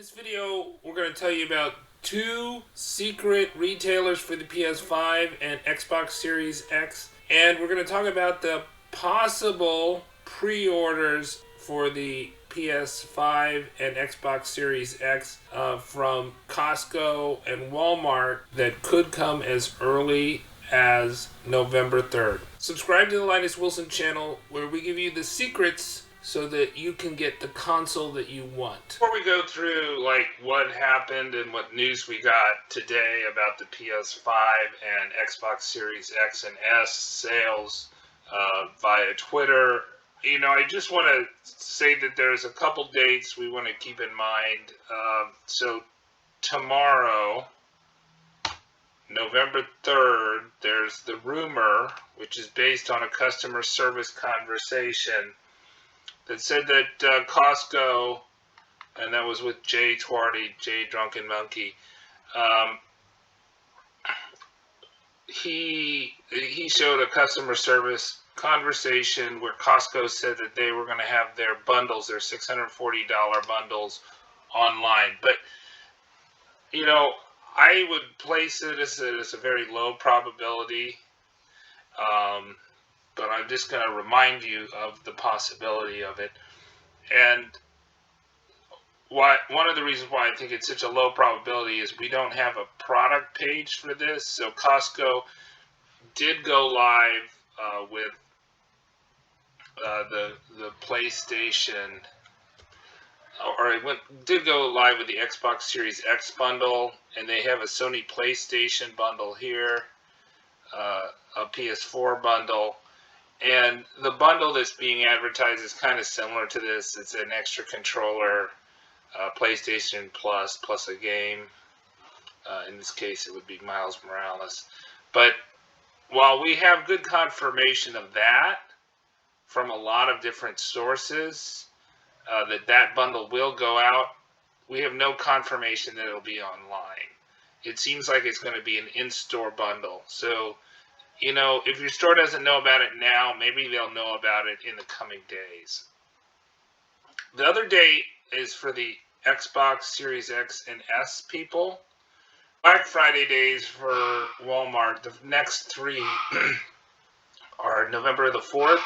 this video, we're going to tell you about two secret retailers for the PS5 and Xbox Series X. And we're going to talk about the possible pre-orders for the PS5 and Xbox Series X from Costco and Walmart that could come as early as November 3rd. Subscribe to the Linus Wilson channel where we give you the secrets so that you can get the console that you want. Before we go through like what happened and what news we got today about the PS5 and Xbox Series X and S sales via Twitter, I just want to say that there's a couple dates we want to keep in mind. So tomorrow, November 3rd, there's the rumor, which is based on a customer service conversation, that said that Costco, and that was with Jay Twardy, Jay Drunken Monkey, he showed a customer service conversation where Costco said that they were going to have their bundles, their $640 bundles, online. But, I would place it as a very low probability. But I'm just going to remind you of the possibility of it. And one of the reasons why I think it's such a low probability is we don't have a product page for this. So Costco did go live with the PlayStation, or did go live with the Xbox Series X bundle, and they have a Sony Playstation bundle here, a PS4 bundle. And the bundle that's being advertised is kind of similar to this. It's an extra controller, PlayStation Plus a game. In this case, it would be Miles Morales. But while we have good confirmation of that from a lot of different sources, that bundle will go out, we have no confirmation that it'll be online. It seems like it's going to be an in-store bundle. So, if your store doesn't know about it now, maybe they'll know about it in the coming days. The other date is for the Xbox Series X and S people. Black Friday days for Walmart. The next three are November the 4th,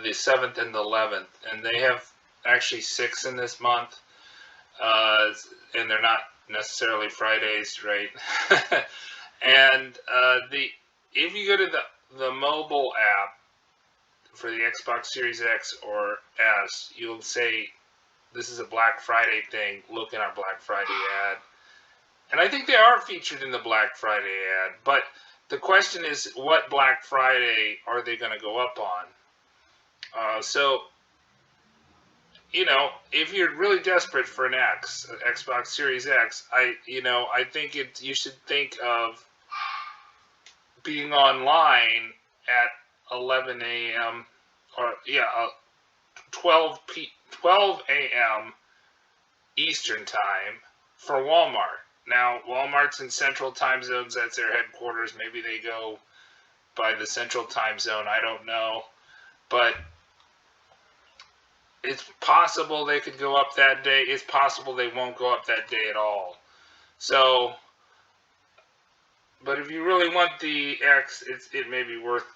the 7th, and the 11th. And they have actually 6 in this month. And they're not necessarily Fridays, right? And if you go to the mobile app for the Xbox Series X or S, you'll say, this is a Black Friday thing, look in our Black Friday ad. And I think they are featured in the Black Friday ad, but the question is, what Black Friday are they going to go up on? So, if you're really desperate for an Xbox Series X, I think you should think of being online at 11 a.m. or 12 a.m. Eastern time for Walmart. Now, Walmart's in Central Time Zones. That's their headquarters. Maybe they go by the Central Time Zone. I don't know. But it's possible they could go up that day. It's possible they won't go up that day at all. So, but if you really want the X, it may be worth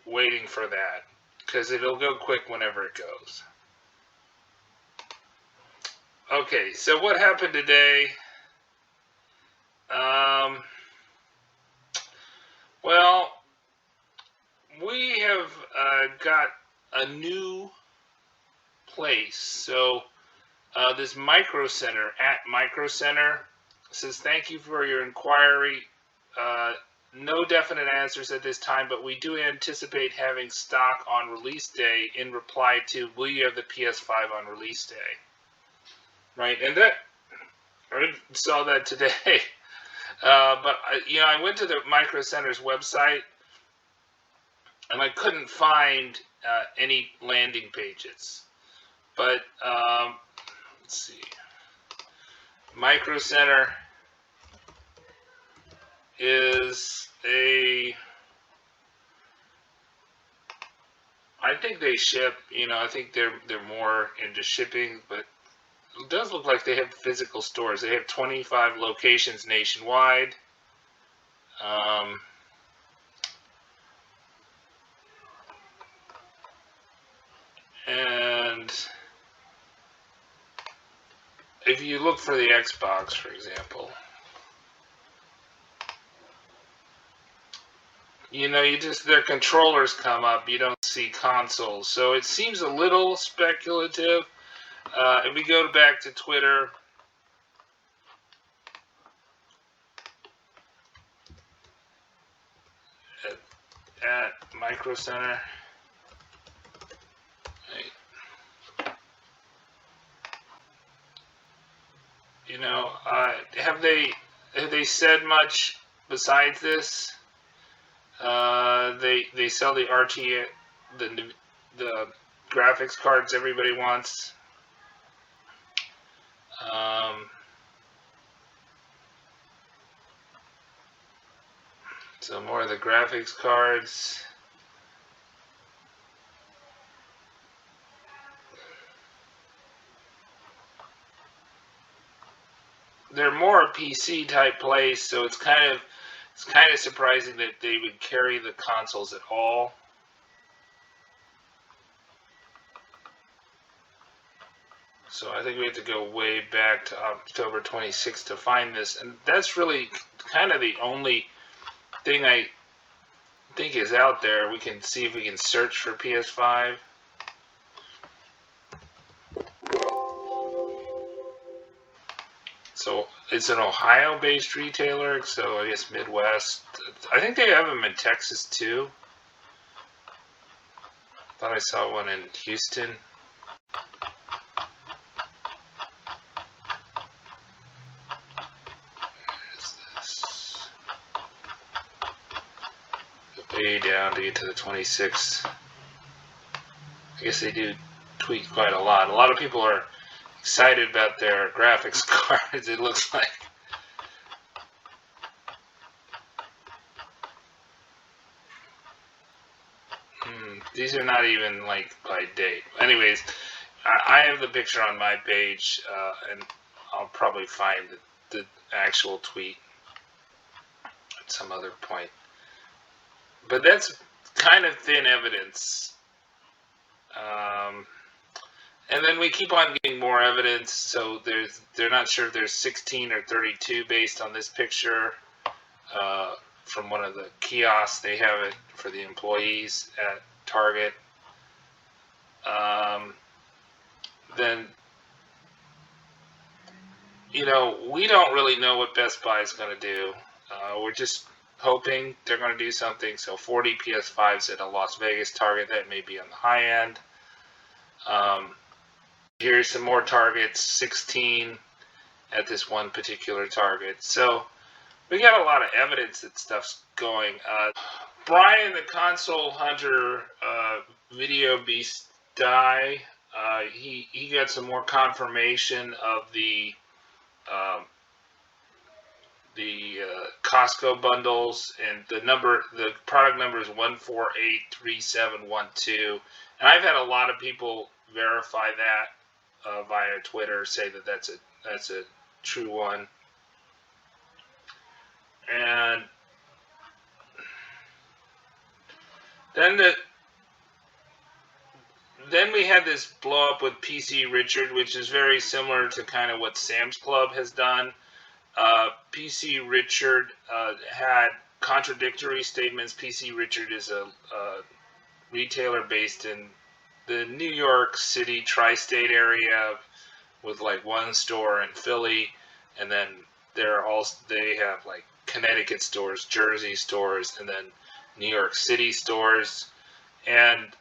waiting for that, because it'll go quick whenever it goes. Okay, so what happened today? Well, we have got a new place. So this Micro Center at Micro Center says, thank you for your inquiry. No definite answers at this time, but we do anticipate having stock on release day, in reply to, will you have the PS5 on release day? Right, and I saw that today. But I went to the Micro Center's website, and I couldn't find any landing pages. But let's see, Micro Center is I think they ship, I think they're more into shipping, but it does look like they have physical stores. They have 25 locations nationwide. And if you look for the Xbox, for example, their controllers come up. You don't see consoles. So it seems a little speculative. If we go back to Twitter, at Micro Center, have they said much besides this? They sell the RT, the graphics cards everybody wants. So more of the graphics cards. They're more a PC type place, so it's kind of surprising that they would carry the consoles at all. So I think we have to go way back to October 26th to find this, and that's really kind of the only thing I think is out there. We can see if we can search for PS5. So it's an Ohio-based retailer, so I guess Midwest. I think they have them in Texas too. Thought I saw one in Houston. Way down to get to the 26th. I guess they do tweak quite a lot. A lot of people are excited about their graphics cards, it looks like. These are not even like by date. Anyways, I have the picture on my page, and I'll probably find the actual tweet at some other point. But that's kind of thin evidence. And then we keep on getting more evidence. So they're not sure if there's 16 or 32 based on this picture from one of the kiosks. They have it for the employees at Target. Then, we don't really know what Best Buy is going to do. We're just hoping they're going to do something. So 40 PS5s at a Las Vegas Target, that may be on the high end. Here's some more Targets, 16 at this one particular Target. So we got a lot of evidence that stuff's going. Brian, the console hunter, video beast guy, he got some more confirmation of the Costco bundles, and the product number is 1483712. And I've had a lot of people verify that via Twitter, say that that's a true one. And then we had this blow up with PC Richard, which is very similar to kind of what Sam's Club has done. PC Richard had contradictory statements. PC Richard is a retailer based in the New York City tri-state area with like one store in Philly, and then they have like Connecticut stores, Jersey stores, and then New York City stores. And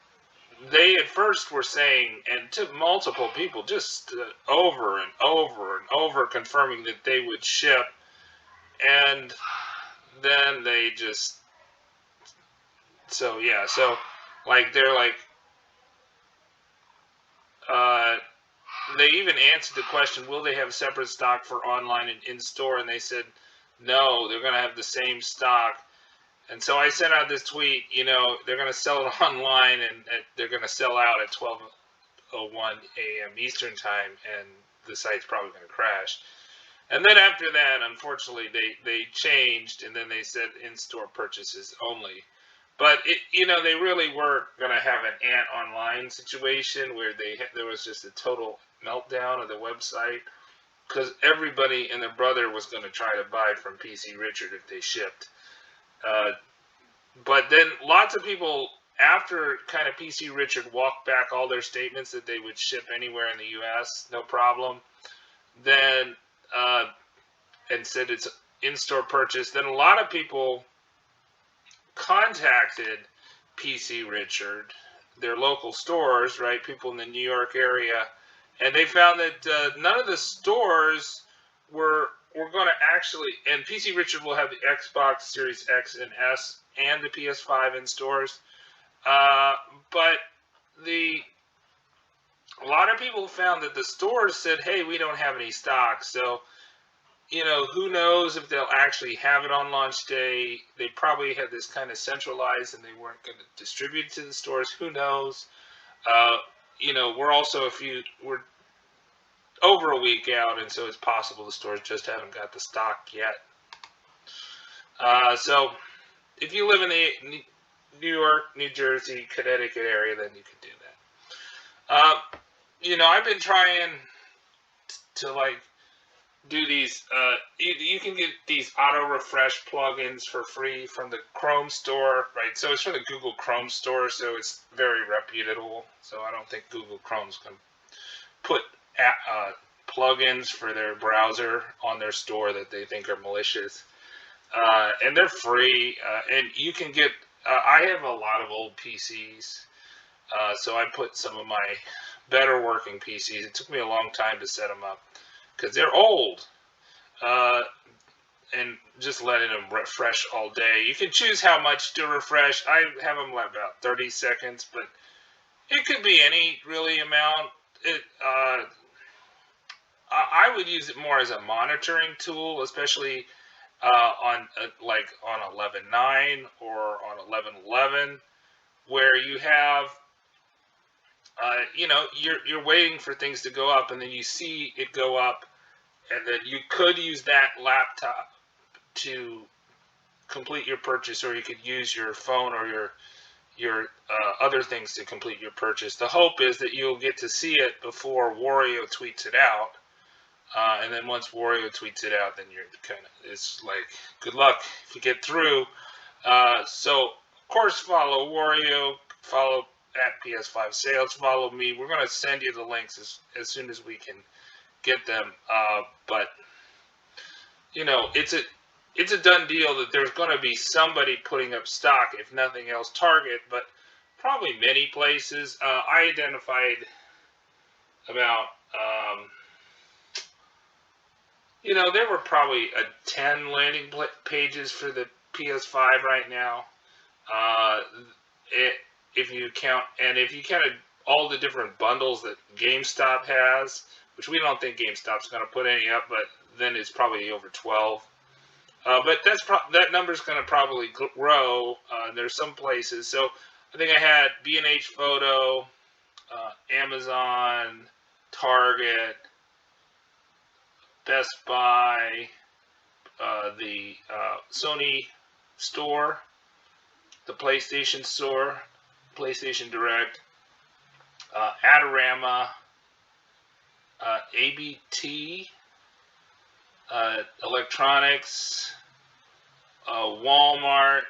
they at first were saying, and to multiple people, just over and over and over confirming that they would ship, and then they just like they're like they even answered the question, will they have separate stock for online and in-store? And they said no, they're going to have the same stock. And so I sent out this tweet, they're going to sell it online, and they're going to sell out at 12:01 a.m. Eastern time. And the site's probably going to crash. And then after that, unfortunately, they changed, and then they said in-store purchases only. But they really were going to have an Ant Online situation where there was just a total meltdown of the website because everybody and their brother was going to try to buy from PC Richard if they shipped. But then lots of people, after kind of PC Richard walked back all their statements that they would ship anywhere in the U.S., no problem, then and said it's in-store purchase, then a lot of people contacted PC Richard, their local stores, right, people in the New York area, and they found that none of the stores were going to actually, and PC Richard will have the Xbox Series X and S and the PS5 in stores, but a lot of people found that the stores said, hey, we don't have any stock, so who knows if they'll actually have it on launch day. They probably had this kind of centralized and they weren't going to distribute it to the stores. Who knows? We're over a week out, and so it's possible the stores just haven't got the stock yet. So if you live in the New York, New Jersey, Connecticut area, then you can do that. I've been trying to do these. You can get these auto refresh plugins for free from the Chrome store, right? So it's from the Google Chrome store, so it's very reputable. So I don't think Google Chrome's going to put plugins for their browser on their store that they think are malicious. And they're free, and you can get. I have a lot of old PCs, so I put some of my better working PCs. It took me a long time to set them up, because they're old, and just letting them refresh all day. You can choose how much to refresh. I have them about 30 seconds, but it could be any really amount. I would use it more as a monitoring tool, especially on 11.9 or on 11.11, where you have you're waiting for things to go up, and then you see it go up, and then you could use that laptop to complete your purchase, or you could use your phone or your other things to complete your purchase. The hope is that you'll get to see it before Wario tweets it out, and then once Wario tweets it out, then it's like, good luck if you get through. So of course, follow Wario, follow at PS5 Sales, follow me. We're going to send you the links as soon as we can get them. But it's a done deal that there's going to be somebody putting up stock, if nothing else, Target, but probably many places. I identified about there were probably 10 landing pages for the PS5 right now. If you count all the different bundles that GameStop has, which we don't think GameStop's going to put any up, but then it's probably over 12. But that number's going to probably grow. There's some places. So I think I had B&H Photo, Amazon, Target, Best Buy, the Sony store, the PlayStation store, PlayStation Direct, Adorama, ABT, Electronics, Walmart,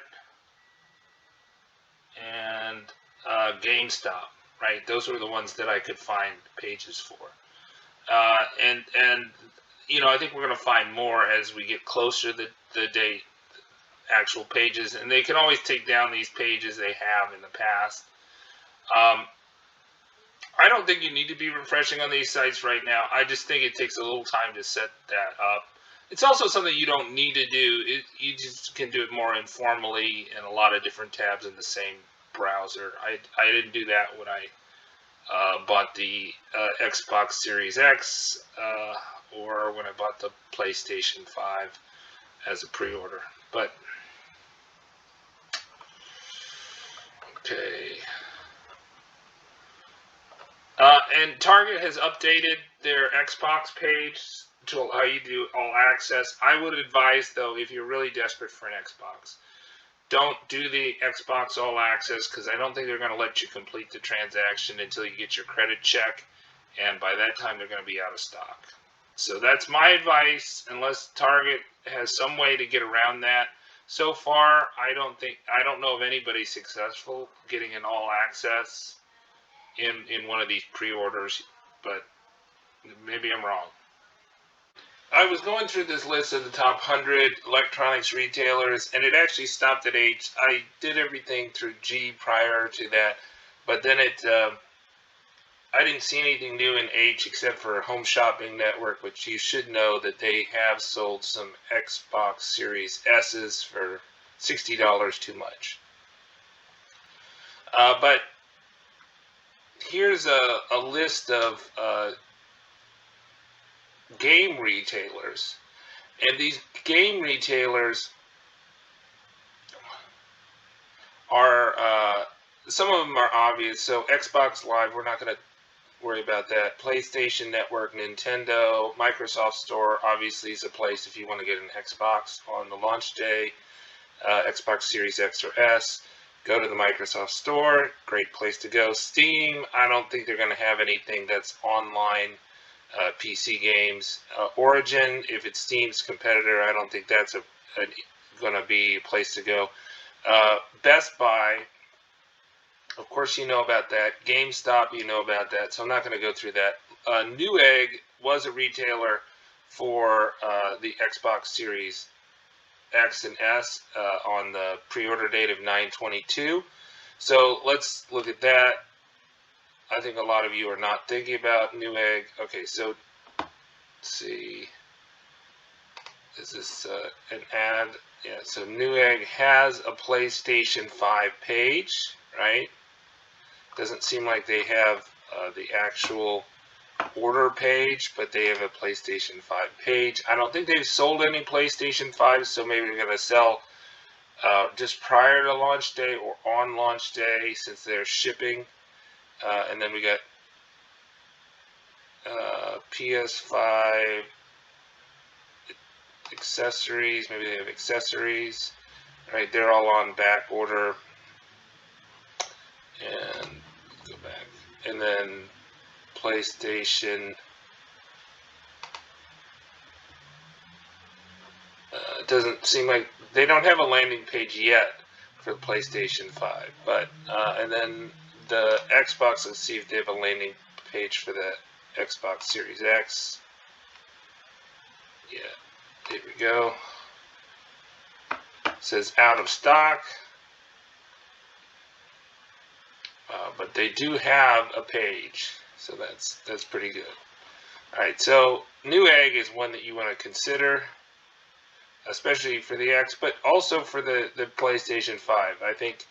and GameStop. Right, those were the ones that I could find pages for, and I think we're going to find more as we get closer to the date. Actual pages, and they can always take down these pages they have in the past. I don't think you need to be refreshing on these sites right now. I just think it takes a little time to set that up. It's also something you don't need to do. You just can do it more informally in a lot of different tabs in the same browser. I didn't do that when I bought the Xbox Series X or when I bought the PlayStation 5 as a pre-order. But okay. And Target has updated their Xbox page to allow you to do all access. I would advise, though, if you're really desperate for an Xbox, don't do the Xbox all access, because I don't think they're going to let you complete the transaction until you get your credit check, and by that time they're going to be out of stock. So that's my advice, unless Target has some way to get around that. So far, I don't know of anybody successful getting an all access in one of these pre-orders, but maybe I'm wrong. I was going through this list of the top 100 electronics retailers, and it actually stopped at H. I did everything through G prior to that, but then I didn't see anything new in H except for Home Shopping Network, which you should know that they have sold some Xbox Series S's for $60 too much. But here's a list of game retailers, and these game retailers are some of them are obvious. So Xbox Live, we're not going to worry about that. PlayStation Network, Nintendo, Microsoft Store obviously is a place if you want to get an Xbox on the launch day. Xbox Series X or S, go to the Microsoft Store, great place to go. Steam, I don't think they're going to have anything that's online PC games. Origin, if it's Steam's competitor, I don't think that's going to be a place to go. Best Buy, of course you know about that. GameStop, you know about that, so I'm not going to go through that. NewEgg was a retailer for the Xbox Series X and S on the pre-order date of 9/22. So let's look at that. I think a lot of you are not thinking about NewEgg. Okay, so let's see. Is this an ad? Yeah, so NewEgg has a PlayStation 5 page, right? Doesn't seem like they have the actual order page, but they have a PlayStation 5 page. I don't think they've sold any PlayStation 5s, so maybe they're going to sell just prior to launch day or on launch day since they're shipping. And then we got PS5 accessories. Maybe they have accessories. Right, they're all on back order. And go back. And then PlayStation. It doesn't seem like they don't have a landing page yet for the PlayStation 5, but and then the Xbox. Let's see if they have a landing page for the Xbox Series X. Yeah, there we go. It says out of stock, but they do have a page, so that's pretty good. All right, so NewEgg is one that you want to consider, especially for the X, but also for the PlayStation 5. I think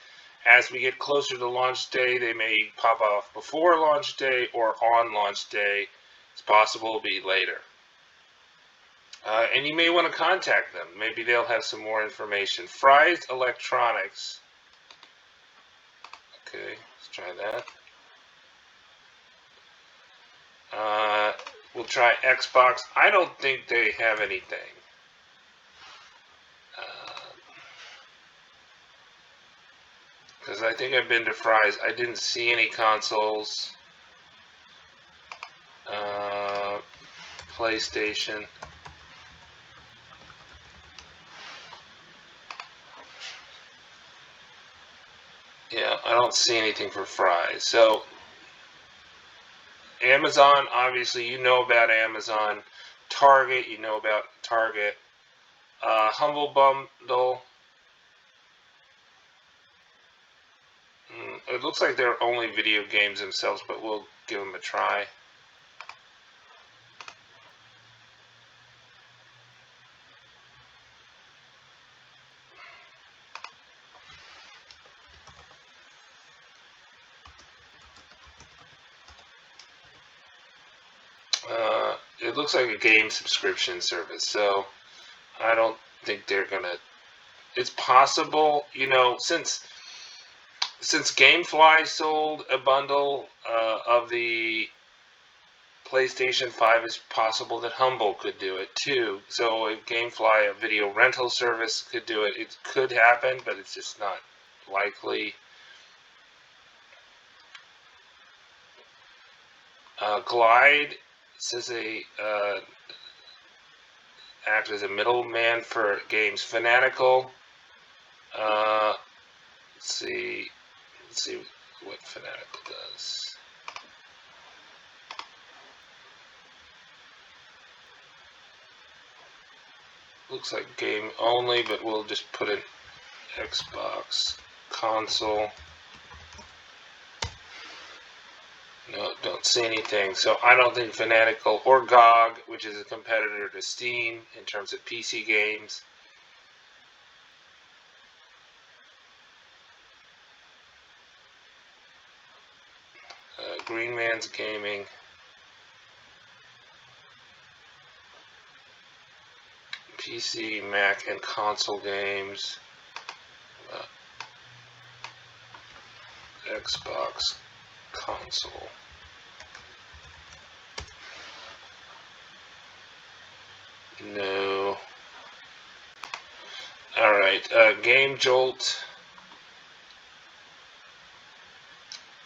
as we get closer to launch day, they may pop off before launch day or on launch day. It's possible it'll be later. And you may want to contact them. Maybe they'll have some more information. Fry's Electronics. Okay, let's try that. We'll try Xbox. I don't think they have anything. Because I think I've been to Fry's. I didn't see any consoles. PlayStation. Yeah, I don't see anything for Fry's. So, Amazon, obviously, you know about Amazon. Target, you know about Target. Humble Bundle. It looks like they're only video games themselves, but we'll give them a try. It looks like a game subscription service, so I don't think they're gonna. It's possible, you know, since since GameFly sold a bundle of the PlayStation 5, it's possible that Humble could do it too. So if GameFly, a video rental service, could do it, it could happen, but it's just not likely. Glide says they act as a middleman for games. Fanatical. Let's see what Fanatical does. Looks like game only, but we'll just put in Xbox console. No, don't see anything. So I don't think Fanatical or GOG, which is a competitor to Steam in terms of PC games. Green Man's Gaming. PC, Mac, and console games. Xbox console. No. Alright, Game Jolt.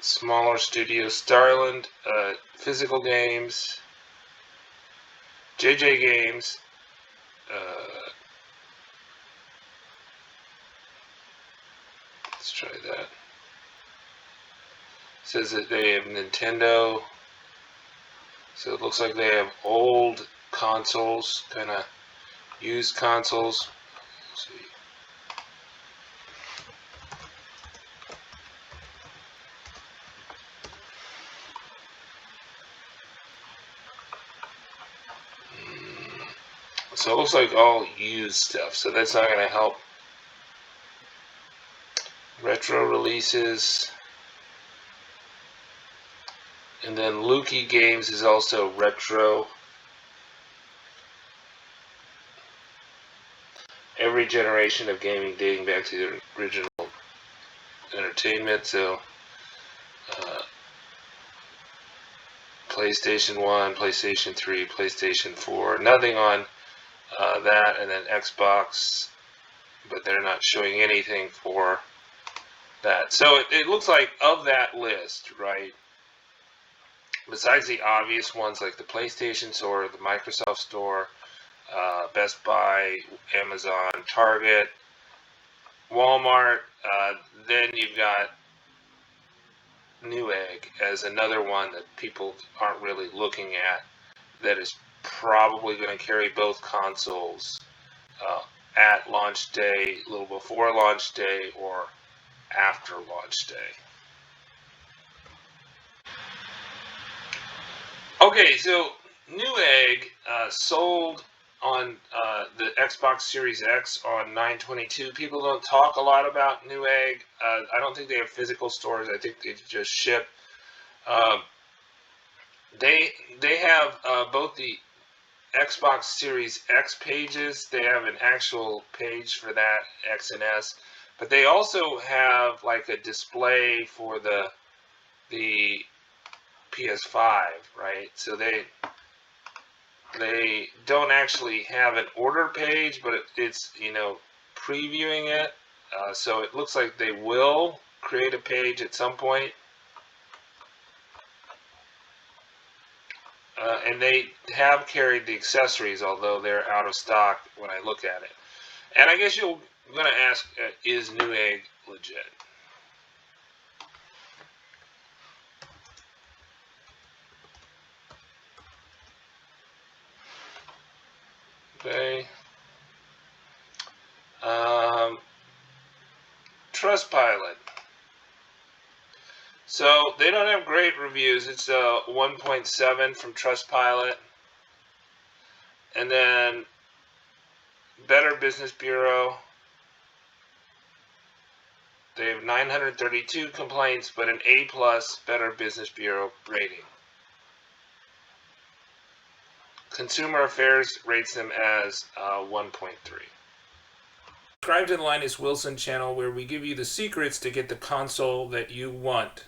Smaller studio. Starland. Physical Games. JJ Games. Let's try that. Says that they have Nintendo. So it looks like they have old consoles, kind of used consoles. Let's see. So it looks like all used stuff, so that's not going to help. Retro releases. And then Lukey Games is also retro. Every generation of gaming dating back to the original entertainment. So PlayStation 1, PlayStation 3, PlayStation 4. Nothing on that, and then Xbox, but they're not showing anything for that. So it looks like of that list, right, besides the obvious ones like the PlayStation Store, the Microsoft Store, Best Buy, Amazon, Target, Walmart, then you've got NewEgg as another one that people aren't really looking at, that is probably going to carry both consoles at launch day, a little before launch day, or after launch day. Okay, so NewEgg sold on the Xbox Series X on 9/22. People don't talk a lot about NewEgg. I don't think they have physical stores. I think they just ship. They have both the Xbox Series X pages. They have an actual page for that, X and S, but they also have like a display for the PS5, right? So they don't actually have an order page, but it's previewing it. So it looks like they will create a page at some point. And they have carried the accessories, although they're out of stock when I look at it. And I guess you're going to ask, is NewEgg legit? Okay. Trustpilot. So they don't have great reviews. It's a 1.7 from Trustpilot. And then Better Business Bureau. They have 932 complaints, but an A+ Better Business Bureau rating. Consumer Affairs rates them as 1.3. subscribe to the Linus Wilson channel where we give you the secrets to get the console that you want.